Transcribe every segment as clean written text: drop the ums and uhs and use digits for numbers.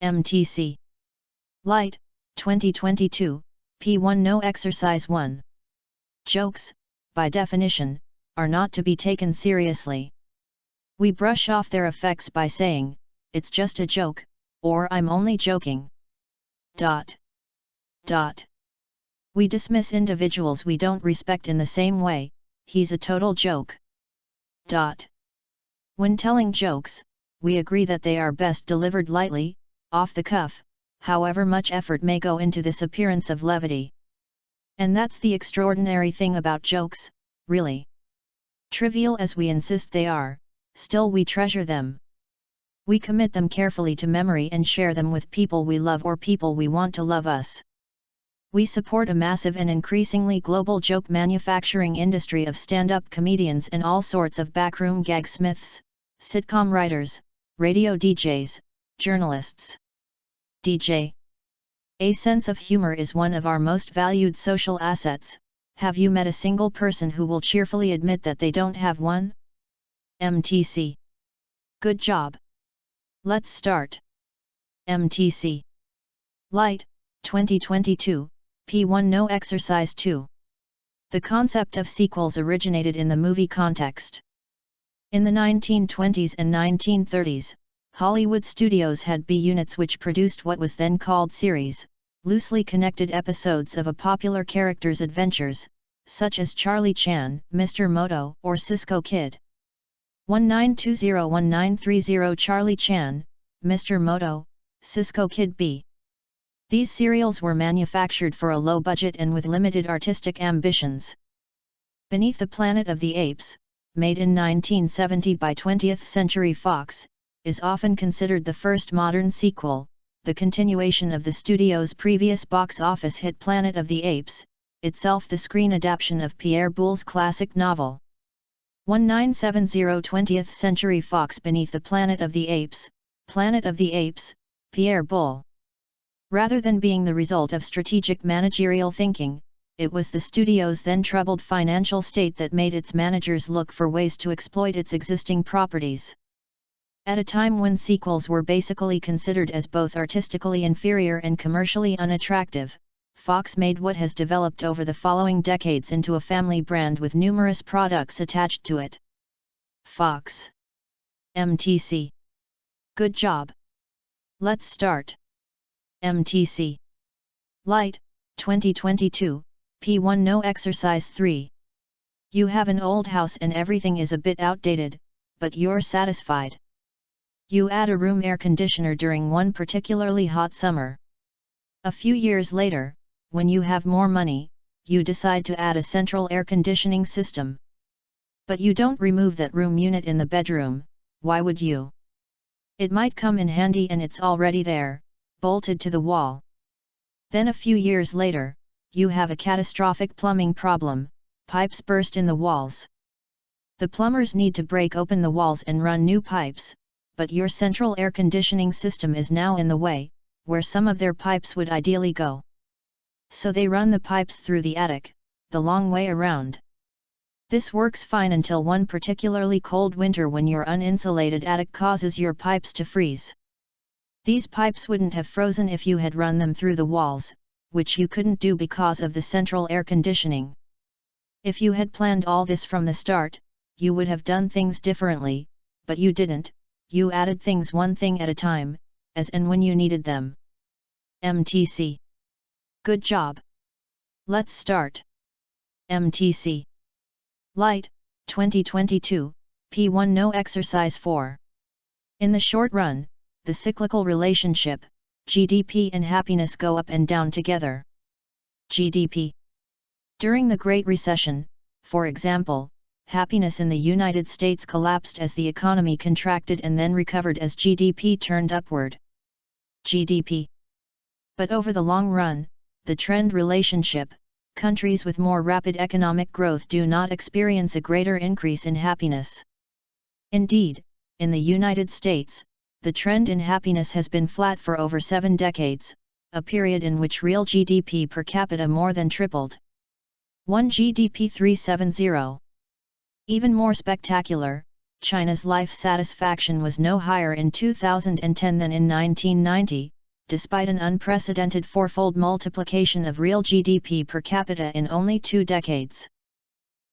MTC. Light, 2022, P1 No Exercise 1. Jokes, by definition, are not to be taken seriously. We brush off their effects by saying, "It's just a joke," or "I'm only joking." We dismiss individuals we don't respect in the same way, "He's a total joke." When telling jokes, we agree that they are best delivered lightly, off the cuff, however much effort may go into this appearance of levity. And that's the extraordinary thing about jokes, really. Trivial as we insist they are, still we treasure them. We commit them carefully to memory and share them with people we love or people we want to love us. We support a massive and increasingly global joke manufacturing industry of stand-up comedians and all sorts of backroom gag smiths, sitcom writers, radio DJs, journalists. DJ. A sense of humor is one of our most valued social assets. Have you met a single person who will cheerfully admit that they don't have one? MTC. Good job. Let's start. MTC. Light, 2022, P1 No Exercise 2. The concept of sequels originated in the movie context. In the 1920s and 1930s, Hollywood studios had B units which produced what was then called series, loosely connected episodes of a popular character's adventures, such as Charlie Chan, Mr. Moto, or Cisco Kid. 1920-1930 Charlie Chan, Mr. Moto, Cisco Kid B. These serials were manufactured for a low budget and with limited artistic ambitions. Beneath the Planet of the Apes, made in 1970 by 20th Century Fox, is often considered the first modern sequel, the continuation of the studio's previous box office hit Planet of the Apes, itself the screen adaptation of Pierre Boulle's classic novel. 1970 20th Century Fox Beneath the Planet of the Apes, Pierre Boulle. Rather than being the result of strategic managerial thinking, it was the studio's then troubled financial state that made its managers look for ways to exploit its existing properties. At a time when sequels were basically considered as both artistically inferior and commercially unattractive, Fox made what has developed over the following decades into a family brand with numerous products attached to it. Fox. MTC. Good job. Let's start. MTC. Light, 2022, P1 No Exercise 3. You have an old house and everything is a bit outdated, but you're satisfied. You add a room air conditioner during one particularly hot summer. A few years later, when you have more money, you decide to add a central air conditioning system. But you don't remove that room unit in the bedroom. Why would you? It might come in handy and it's already there, bolted to the wall. Then a few years later, you have a catastrophic plumbing problem, pipes burst in the walls. The plumbers need to break open the walls and run new pipes, but your central air conditioning system is now in the way, where some of their pipes would ideally go. So they run the pipes through the attic, the long way around. This works fine until one particularly cold winter when your uninsulated attic causes your pipes to freeze. These pipes wouldn't have frozen if you had run them through the walls, which you couldn't do because of the central air conditioning. If you had planned all this from the start, you would have done things differently, but you didn't. You added things one thing at a time, as and when you needed them. MTC. Good job. Let's start. MTC. Light, 2022, P1 No Exercise 4. In the short run, the cyclical relationship, GDP and happiness go up and down together. GDP. During the Great Recession, for example, happiness in the United States collapsed as the economy contracted and then recovered as GDP turned upward. GDP. But over the long run, the trend relationship, countries with more rapid economic growth do not experience a greater increase in happiness. Indeed, in the United States, the trend in happiness has been flat for over 7 decades, a period in which real GDP per capita more than tripled. 1 GDP 370. Even more spectacular, China's life satisfaction was no higher in 2010 than in 1990, despite an unprecedented fourfold multiplication of real GDP per capita in only 2 decades.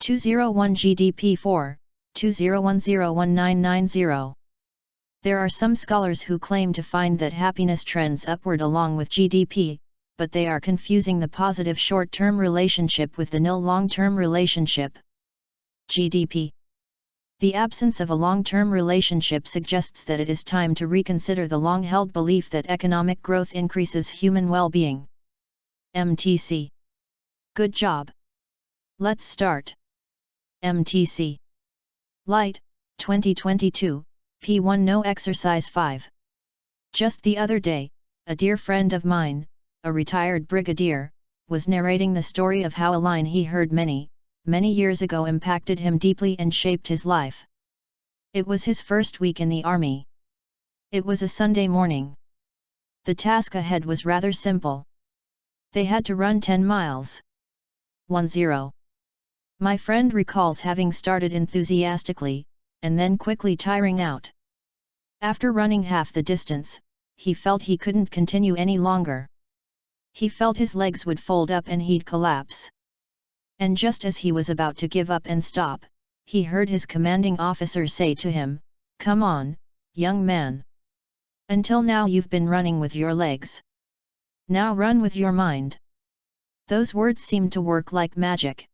2001 GDP 4, 20101990. There are some scholars who claim to find that happiness trends upward along with GDP, but they are confusing the positive short-term relationship with the nil long-term relationship. GDP. The absence of a long-term relationship suggests that it is time to reconsider the long-held belief that economic growth increases human well-being. MTC. Good job. Let's start. MTC. Light, 2022, P1 No Exercise 5. Just the other day, a dear friend of mine, a retired brigadier, was narrating the story of how a line he heard many years ago impacted him deeply and shaped his life. It was his first week in the army. It was a Sunday morning. The task ahead was rather simple. They had to run 10 miles. 10. My friend recalls having started enthusiastically, and then quickly tiring out. After running half the distance, he felt he couldn't continue any longer. He felt his legs would fold up and he'd collapse. And just as he was about to give up and stop, he heard his commanding officer say to him, "Come on, young man. Until now you've been running with your legs. Now run with your mind." Those words seemed to work like magic.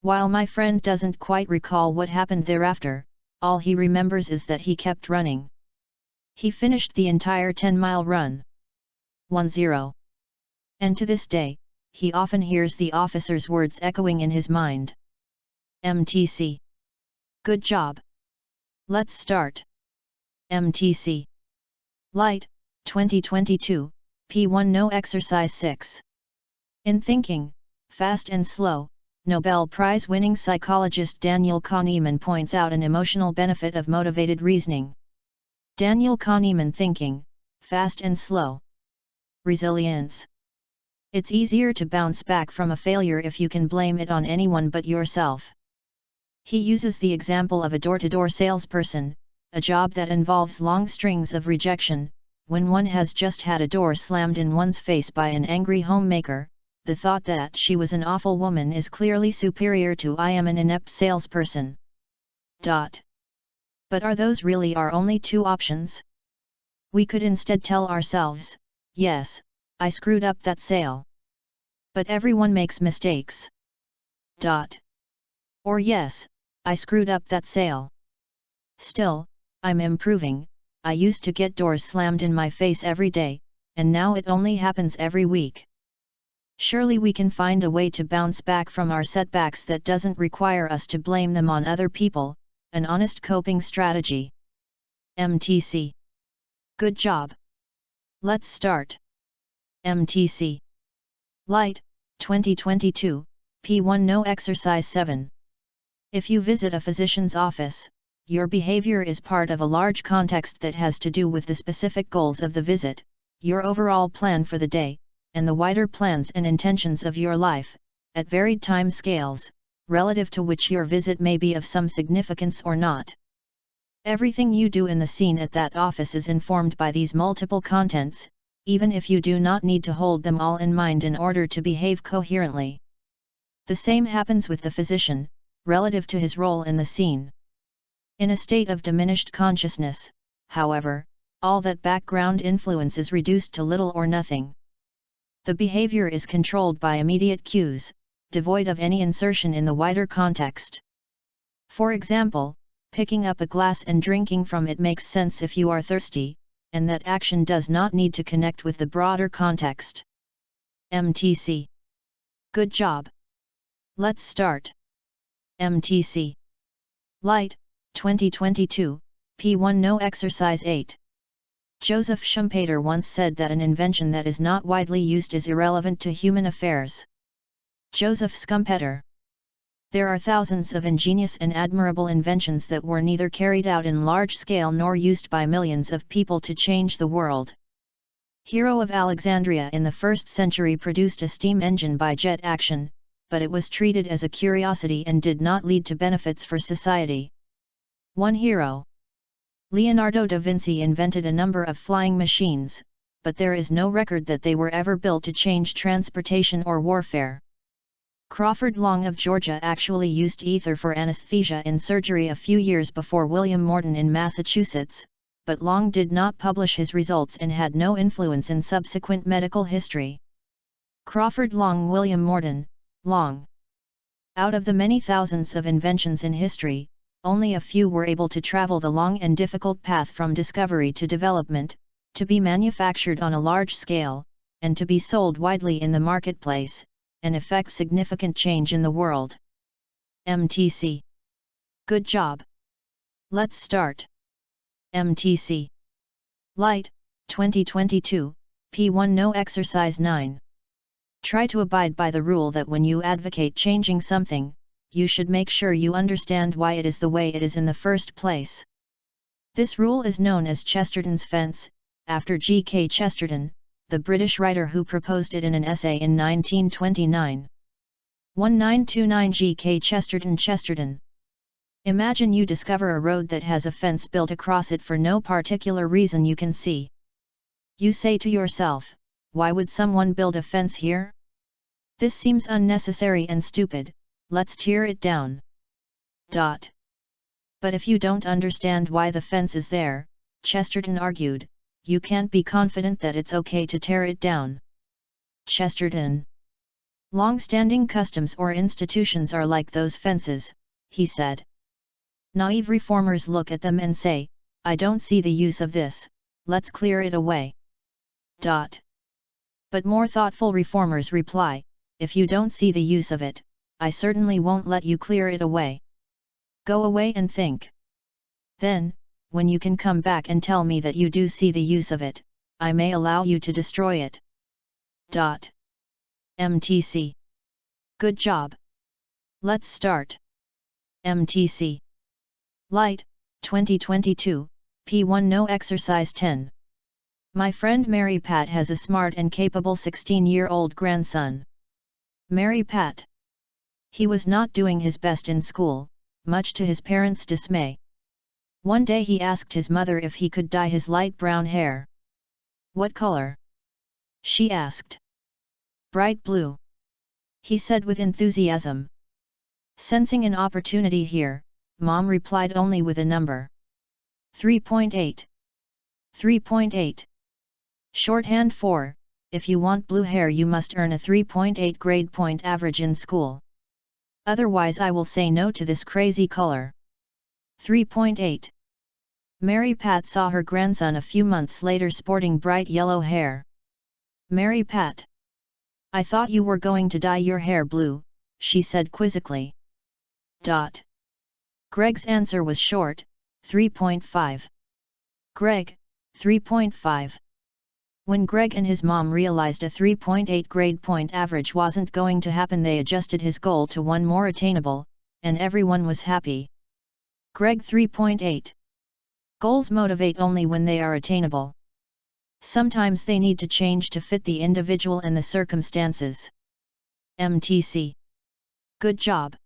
While my friend doesn't quite recall what happened thereafter, all he remembers is that he kept running. He finished the entire 10-mile run. 10. And to this day, he often hears the officer's words echoing in his mind. MTC. Good job. Let's start. MTC. Light, 2022, P1 No Exercise 6. In Thinking, Fast and Slow, Nobel Prize-winning psychologist Daniel Kahneman points out an emotional benefit of motivated reasoning. Daniel Kahneman. Thinking, Fast and Slow. Resilience. It's easier to bounce back from a failure if you can blame it on anyone but yourself. He uses the example of a door-to-door salesperson, a job that involves long strings of rejection. When one has just had a door slammed in one's face by an angry homemaker, the thought that she was an awful woman is clearly superior to "I am an inept salesperson." But are those really our only two options? We could instead tell ourselves, "Yes, I screwed up that sale. But everyone makes mistakes." Or "Yes, I screwed up that sale. Still, I'm improving. I used to get doors slammed in my face every day, and now it only happens every week." Surely we can find a way to bounce back from our setbacks that doesn't require us to blame them on other people, an honest coping strategy. MTC. Good job. Let's start. MTC. Light, 2022, P1 No Exercise 7. If you visit a physician's office, your behavior is part of a large context that has to do with the specific goals of the visit, your overall plan for the day, and the wider plans and intentions of your life, at varied time scales, relative to which your visit may be of some significance or not. Everything you do in the scene at that office is informed by these multiple contents, even if you do not need to hold them all in mind in order to behave coherently. The same happens with the physician, relative to his role in the scene. In a state of diminished consciousness, however, all that background influence is reduced to little or nothing. The behavior is controlled by immediate cues, devoid of any insertion in the wider context. For example, picking up a glass and drinking from it makes sense if you are thirsty, and that action does not need to connect with the broader context. MTC. Good job. Let's start. MTC. Light, 2022, P1 No Exercise 8. Joseph Schumpeter once said that an invention that is not widely used is irrelevant to human affairs. Joseph Schumpeter. There are thousands of ingenious and admirable inventions that were neither carried out in large scale nor used by millions of people to change the world. Hero of Alexandria in the 1st century produced a steam engine by jet action, but it was treated as a curiosity and did not lead to benefits for society. One hero. Leonardo da Vinci invented a number of flying machines, but there is no record that they were ever built to change transportation or warfare. Crawford Long of Georgia actually used ether for anesthesia in surgery a few years before William Morton in Massachusetts, but Long did not publish his results and had no influence in subsequent medical history. Crawford Long, William Morton, Long. Out of the many thousands of inventions in history, only a few were able to travel the long and difficult path from discovery to development, to be manufactured on a large scale, and to be sold widely in the marketplace, and effect significant change in the world. MTC. Good job. Let's start. MTC. Light, 2022, P1 No Exercise 9. Try to abide by the rule that when you advocate changing something, you should make sure you understand why it is the way it is in the first place. This rule is known as Chesterton's fence, after G.K. Chesterton, the British writer who proposed it in an essay in 1929. 1929 G.K. Chesterton. Imagine you discover a road that has a fence built across it for no particular reason you can see. You say to yourself, why would someone build a fence here? This seems unnecessary and stupid, let's tear it down. But if you don't understand why the fence is there, Chesterton argued, you can't be confident that it's okay to tear it down. Chesterton. Long-standing customs or institutions are like those fences, he said. Naive reformers look at them and say, I don't see the use of this, let's clear it away. But more thoughtful reformers reply, if you don't see the use of it, I certainly won't let you clear it away. Go away and think. Then, when you can come back and tell me that you do see the use of it, I may allow you to destroy it. MTC. Good job. Let's start. MTC. Light, 2022, P1 No Exercise 10. My friend Mary Pat has a smart and capable 16-year-old grandson. Mary Pat. He was not doing his best in school, much to his parents' dismay. One day he asked his mother if he could dye his light brown hair. What color? She asked. Bright blue. He said with enthusiasm. Sensing an opportunity here, Mom replied only with a number. 3.8. 3.8. Shorthand for, if you want blue hair you must earn a 3.8 grade point average in school. Otherwise I will say no to this crazy color. 3.8. Mary Pat saw her grandson a few months later sporting bright yellow hair. Mary Pat. I thought you were going to dye your hair blue, she said quizzically. Greg's answer was short, 3.5. Greg, 3.5. When Greg and his mom realized a 3.8 grade point average wasn't going to happen, they adjusted his goal to one more attainable, and everyone was happy. Greg 3.8. Goals motivate only when they are attainable. Sometimes they need to change to fit the individual and the circumstances. MTC. Good job.